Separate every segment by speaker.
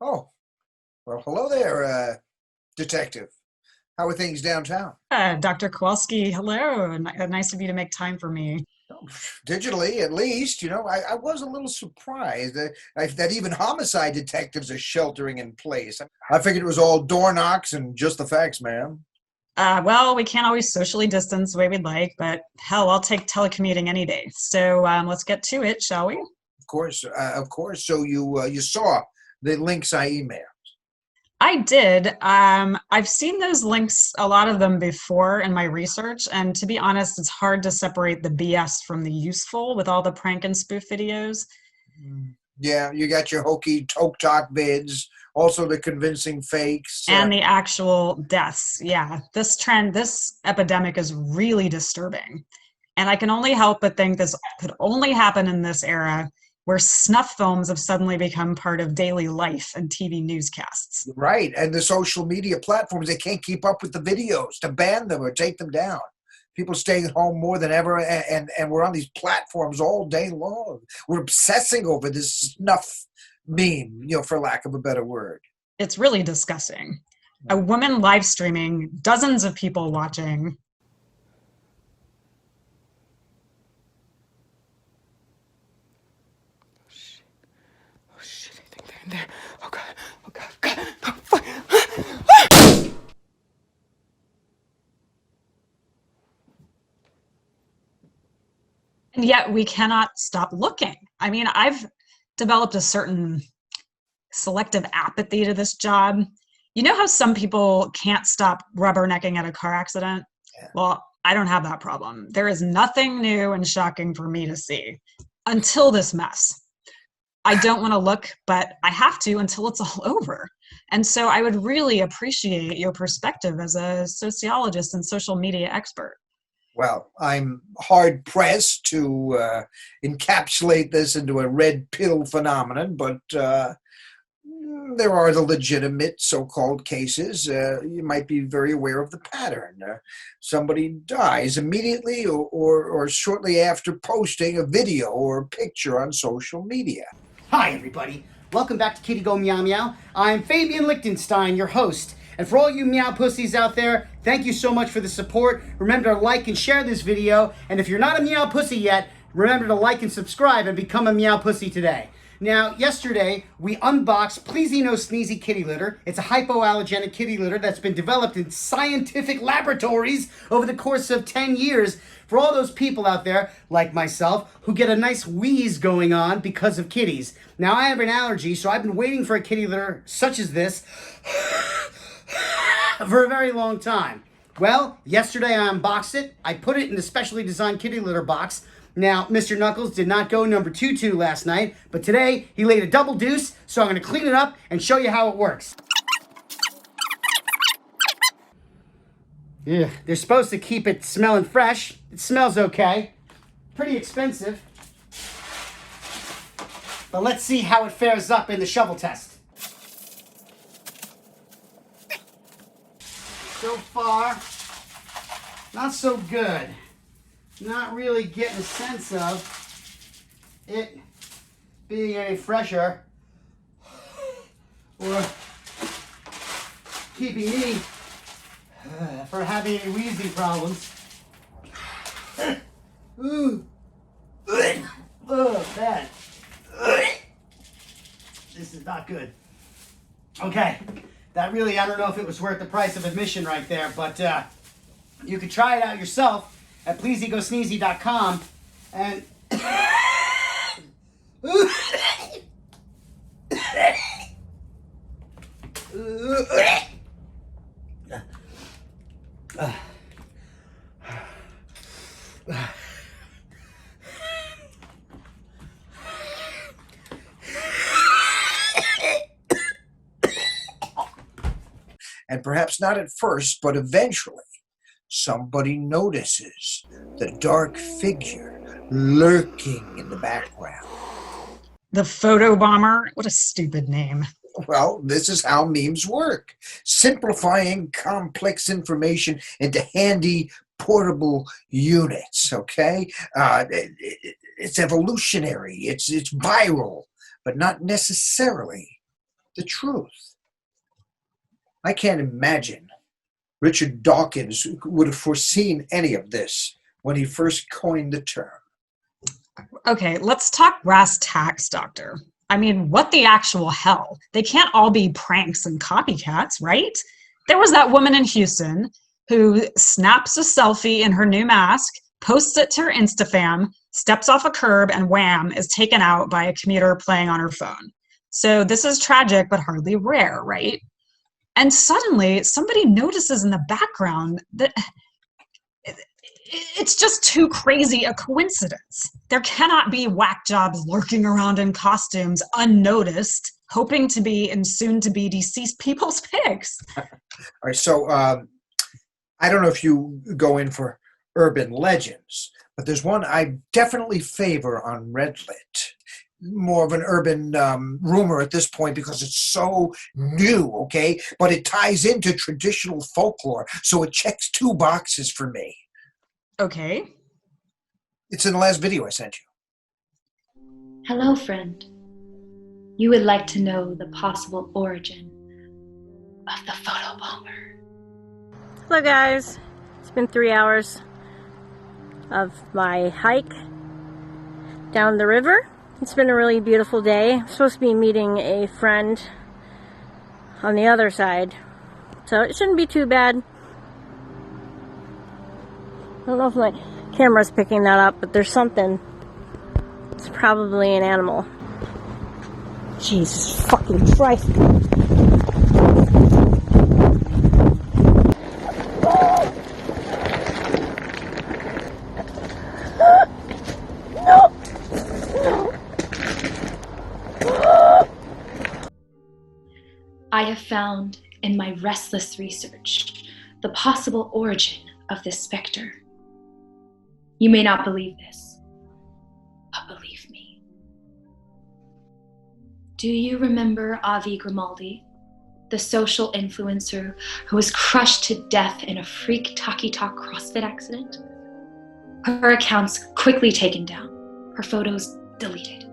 Speaker 1: Oh, well, hello there, detective. How are things downtown?
Speaker 2: Dr. Kowalski, hello. Nice of you to make time for me.
Speaker 1: Oh, digitally, at least. I was a little surprised that even homicide detectives are sheltering in place. I figured it was all door knocks and just the facts, ma'am.
Speaker 2: Well, we can't always socially distance the way we'd like, but hell, I'll take telecommuting any day. So let's get to it, shall we?
Speaker 1: Of course. So you saw the links I emailed.
Speaker 2: I did. I've seen those links, a lot of them before in my research, and to be honest, it's hard to separate the BS from the useful with all the prank and spoof videos.
Speaker 1: Yeah, you got your hokey toke talk vids, also the convincing fakes.
Speaker 2: And the actual deaths. Yeah, this epidemic is really disturbing. And I can only help but think this could only happen in this era where snuff films have suddenly become part of daily life and TV newscasts.
Speaker 1: Right, and the social media platforms, they can't keep up with the videos to ban them or take them down. People staying home more than ever, and we're on these platforms all day long. We're obsessing over this snuff meme, for lack of a better word.
Speaker 2: It's really disgusting. A woman live streaming, dozens of people watching.
Speaker 3: Oh shit, I think they're in there. Oh god, oh god, god. Oh, fuck.
Speaker 2: And yet we cannot stop looking. I mean, I've developed a certain selective apathy to this job. You know how some people can't stop rubbernecking at a car accident?
Speaker 1: Yeah.
Speaker 2: Well, I don't have that problem. There is nothing new and shocking for me to see until this mess. I don't want to look, but I have to until it's all over. And so I would really appreciate your perspective as a sociologist and social media expert.
Speaker 1: Well, I'm hard pressed to encapsulate this into a red pill phenomenon, but there are the legitimate so-called cases. You might be very aware of the pattern. Somebody dies immediately or shortly after posting a video or a picture on social media.
Speaker 4: Hi, everybody. Welcome back to Kitty Go Meow Meow. I'm Fabian Lichtenstein, your host. And for all you meow pussies out there, thank you so much for the support. Remember to like and share this video. And if you're not a meow pussy yet, remember to like and subscribe and become a meow pussy today. Now, yesterday, we unboxed Pleasy No Sneezy kitty litter. It's a hypoallergenic kitty litter that's been developed in scientific laboratories over the course of 10 years for all those people out there, like myself, who get a nice wheeze going on because of kitties. Now, I have an allergy, so I've been waiting for a kitty litter such as this for a very long time. Well, yesterday I unboxed it. I put it in a specially designed kitty litter box. Now, Mr. Knuckles did not go number 2-2 last night, but today he laid a double deuce, so I'm going to clean it up and show you how it works. Yeah, they're supposed to keep it smelling fresh. It smells okay. Pretty expensive. But let's see how it fares up in the shovel test. So far, not so good. Not really getting a sense of it being any fresher or keeping me from having any wheezing problems. Ooh. Oh, bad. This is not good. Okay, that really, I don't know if it was worth the price of admission right there, but you could try it out yourself at pleasegosneezy.com and
Speaker 1: And perhaps not at first, but eventually, somebody notices the dark figure lurking in the background.
Speaker 2: The Photobomber? What a stupid name.
Speaker 1: Well, this is how memes work. Simplifying complex information into handy, portable units, okay? It's evolutionary, it's viral, but not necessarily the truth. I can't imagine Richard Dawkins would have foreseen any of this when he first coined the term.
Speaker 2: Okay, let's talk brass tacks, Doctor. I mean, what the actual hell? They can't all be pranks and copycats, right? There was that woman in Houston who snaps a selfie in her new mask, posts it to her Instafam, steps off a curb, and wham, is taken out by a commuter playing on her phone. So this is tragic, but hardly rare, right? And suddenly, somebody notices in the background that it's just too crazy a coincidence. There cannot be whack jobs lurking around in costumes unnoticed, hoping to be and soon to be deceased people's pigs.
Speaker 1: All right, so I don't know if you go in for urban legends, but there's one I definitely favor on Redlit. More of an urban rumor at this point because it's so new, okay? But it ties into traditional folklore, so it checks 2 boxes for me.
Speaker 2: Okay.
Speaker 1: It's in the last video I sent you.
Speaker 5: Hello, friend. You would like to know the possible origin of the photobomber.
Speaker 6: Hello guys, it's been 3 hours of my hike down the river. It's been a really beautiful day. I'm supposed to be meeting a friend on the other side, so it shouldn't be too bad. I don't know if my camera's picking that up, but there's something. It's probably an animal. Jesus fucking Christ.
Speaker 5: I have found in my restless research the possible origin of this specter. You may not believe this, but believe me. Do you remember Avi Grimaldi, the social influencer who was crushed to death in a freak Talkie Talk CrossFit accident? Her accounts quickly taken down, her photos deleted.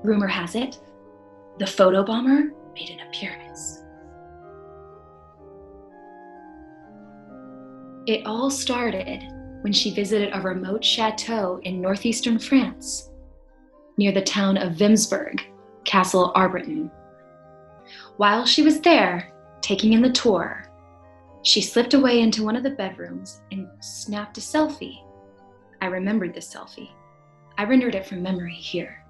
Speaker 5: Rumor has it, the photobomber made an appearance. It all started when she visited a remote chateau in northeastern France, near the town of Vimsburg, Castle Arbreton. While she was there, taking in the tour, she slipped away into one of the bedrooms and snapped a selfie. I remembered this selfie. I rendered it from memory here.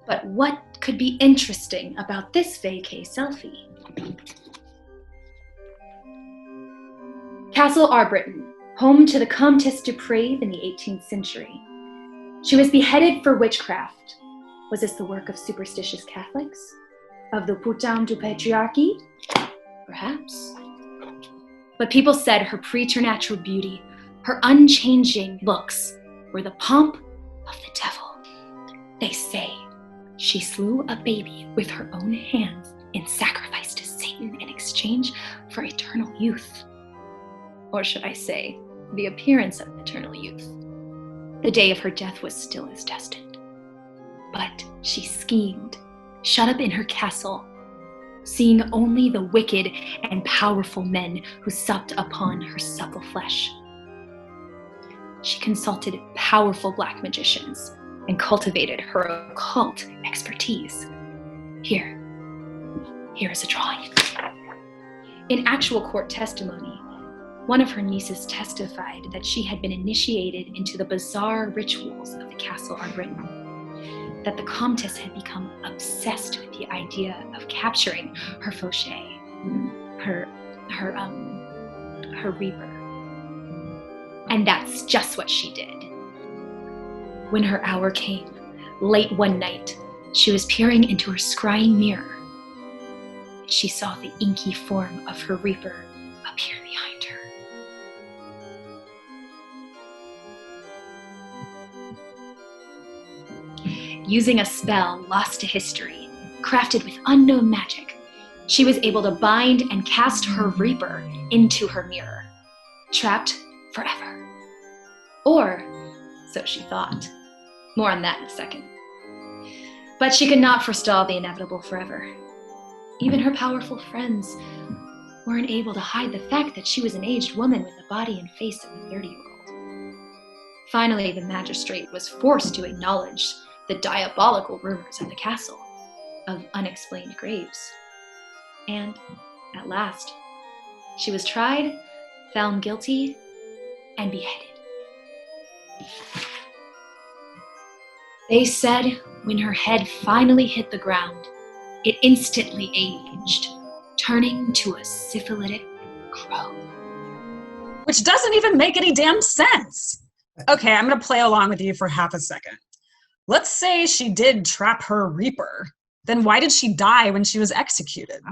Speaker 5: But what could be interesting about this vacay selfie? Castle Arbreton, home to the Comtesse du Pré in the 18th century. She was beheaded for witchcraft. Was this the work of superstitious Catholics? Of the putain du patriarchy? Perhaps. But people said her preternatural beauty, her unchanging looks, were the pomp of the devil. They say she slew a baby with her own hands in sacrifice to Satan in exchange for eternal youth. Or should I say, the appearance of eternal youth. The day of her death was still as destined. But she schemed, shut up in her castle, seeing only the wicked and powerful men who supped upon her supple flesh. She consulted powerful black magicians and cultivated her occult expertise. Here is a drawing. In actual court testimony, one of her nieces testified that she had been initiated into the bizarre rituals of the Castle Arbreton, that the Comtesse had become obsessed with the idea of capturing her fauché, her reaper. And that's just what she did. When her hour came, late one night, she was peering into her scrying mirror. She saw the inky form of her reaper appear behind her. Using a spell lost to history, crafted with unknown magic, she was able to bind and cast her reaper into her mirror, trapped forever. Or so she thought. More on that in a second. But she could not forestall the inevitable forever. Even her powerful friends weren't able to hide the fact that she was an aged woman with the body and face of a 30-year-old. Finally, the magistrate was forced to acknowledge the diabolical rumors of the castle of unexplained graves. And, at last, she was tried, found guilty, and beheaded. They said when her head finally hit the ground, it instantly aged, turning to a syphilitic crow.
Speaker 2: Which doesn't even make any damn sense. Okay, I'm going to play along with you for half a second. Let's say she did trap her reaper. Then why did she die when she was executed?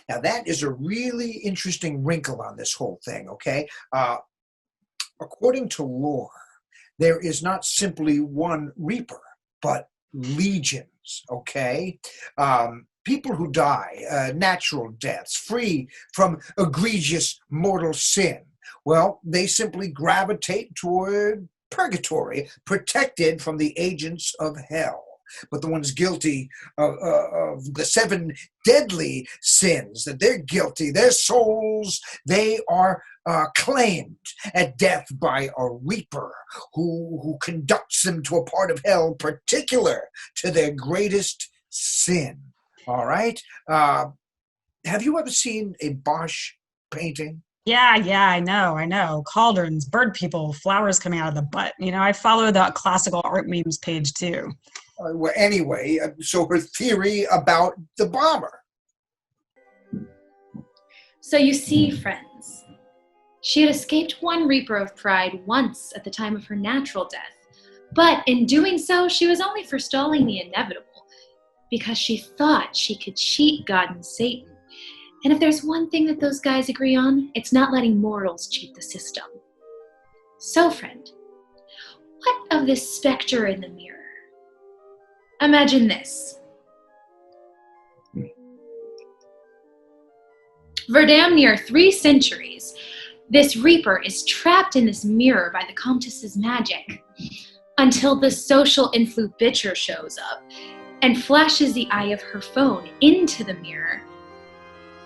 Speaker 1: Now that is a really interesting wrinkle on this whole thing, okay? According to lore, there is not simply one reaper, but legions, okay? People who die, natural deaths, free from egregious mortal sin, well, they simply gravitate toward purgatory, protected from the agents of hell. But the ones guilty of the 7 deadly sins, that they're guilty, their souls, they are claimed at death by a reaper who conducts them to a part of hell particular to their greatest sin. All right? Have you ever seen a Bosch painting?
Speaker 2: Yeah, I know. Cauldrons, bird people, flowers coming out of the butt. You know, I follow the classical art memes page too.
Speaker 1: Well, anyway, so her theory about the bomber.
Speaker 5: So you see, friends, she had escaped one Reaper of Pride once at the time of her natural death. But in doing so, she was only forestalling the inevitable, because she thought she could cheat God and Satan. And if there's one thing that those guys agree on, it's not letting mortals cheat the system. So, friend, what of this specter in the mirror? Imagine this. For damn near 3 centuries, this Reaper is trapped in this mirror by the Comtess's magic, until the social influ bitcher shows up and flashes the eye of her phone into the mirror.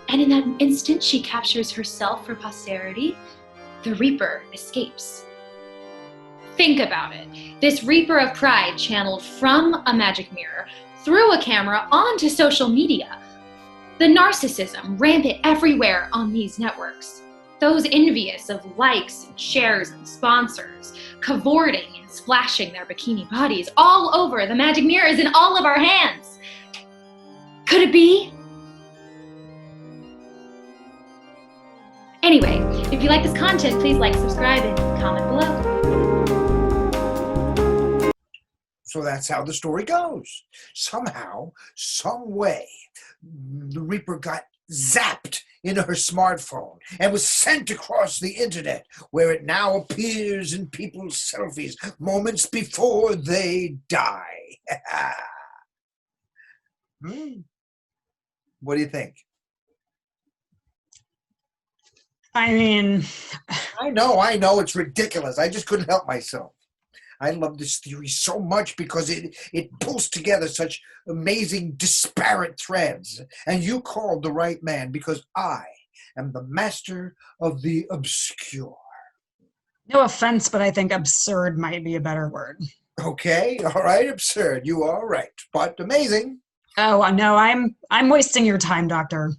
Speaker 5: And in that instant, she captures herself for posterity. The Reaper escapes. Think about it. This Reaper of Pride channeled from a magic mirror through a camera onto social media. The narcissism rampant everywhere on these networks. Those envious of likes and shares and sponsors, cavorting and splashing their bikini bodies all over the magic mirrors in all of our hands. Could it be? Anyway, if you like this content, please like, subscribe, and comment below.
Speaker 1: So that's how the story goes. Somehow, some way, the Reaper got zapped into her smartphone and was sent across the internet, where it now appears in people's selfies moments before they die. What do you think?
Speaker 2: I mean,
Speaker 1: I know, it's ridiculous. I just couldn't help myself. I love this theory so much because it pulls together such amazing disparate threads. And you called the right man, because I am the master of the obscure.
Speaker 2: no offense, but I think absurd might be a better word.
Speaker 1: Okay, all right, absurd. You are right, but amazing.
Speaker 2: Oh, no, I'm wasting your time, Doctor.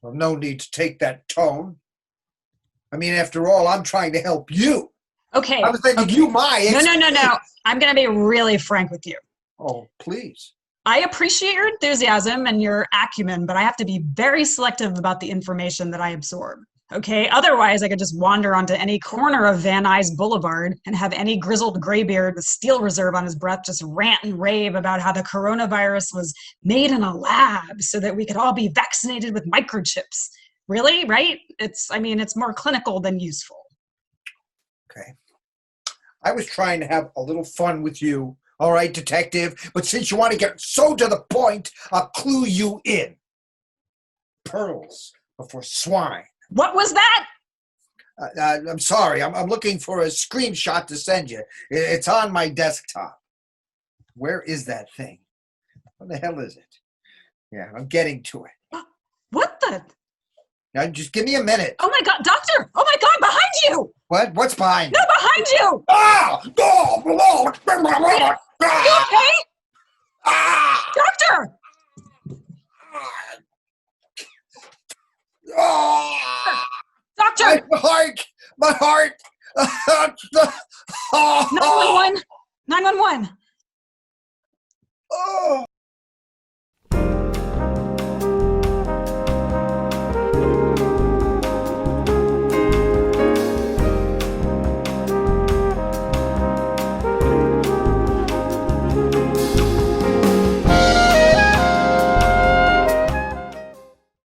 Speaker 1: Well, no need to take that tone. I mean, after all, I'm trying to help you.
Speaker 2: Okay.
Speaker 1: I was thinking you my
Speaker 2: No. I'm going to be really frank with you.
Speaker 1: Oh, please.
Speaker 2: I appreciate your enthusiasm and your acumen, but I have to be very selective about the information that I absorb. Okay? Otherwise, I could just wander onto any corner of Van Nuys Boulevard and have any grizzled graybeard with steel reserve on his breath just rant and rave about how the coronavirus was made in a lab so that we could all be vaccinated with microchips. Really? Right? It's more clinical than useful.
Speaker 1: Okay. I was trying to have a little fun with you, all right, detective? But since you want to get so to the point, I'll clue you in. Pearls before swine.
Speaker 2: What was that?
Speaker 1: I'm sorry. I'm looking for a screenshot to send you. It's on my desktop. Where is that thing? What the hell is it? Yeah, I'm getting to it.
Speaker 2: What the?
Speaker 1: Now, just give me a minute.
Speaker 2: Oh my God, doctor! Oh my God, behind you!
Speaker 1: What? What's behind?
Speaker 2: No, behind you!
Speaker 1: Ah! Oh!
Speaker 2: You okay?
Speaker 1: Ah!
Speaker 2: Doctor!
Speaker 1: Ah!
Speaker 2: Doctor!
Speaker 1: My heart! My heart!
Speaker 2: 911! 911!
Speaker 1: Oh!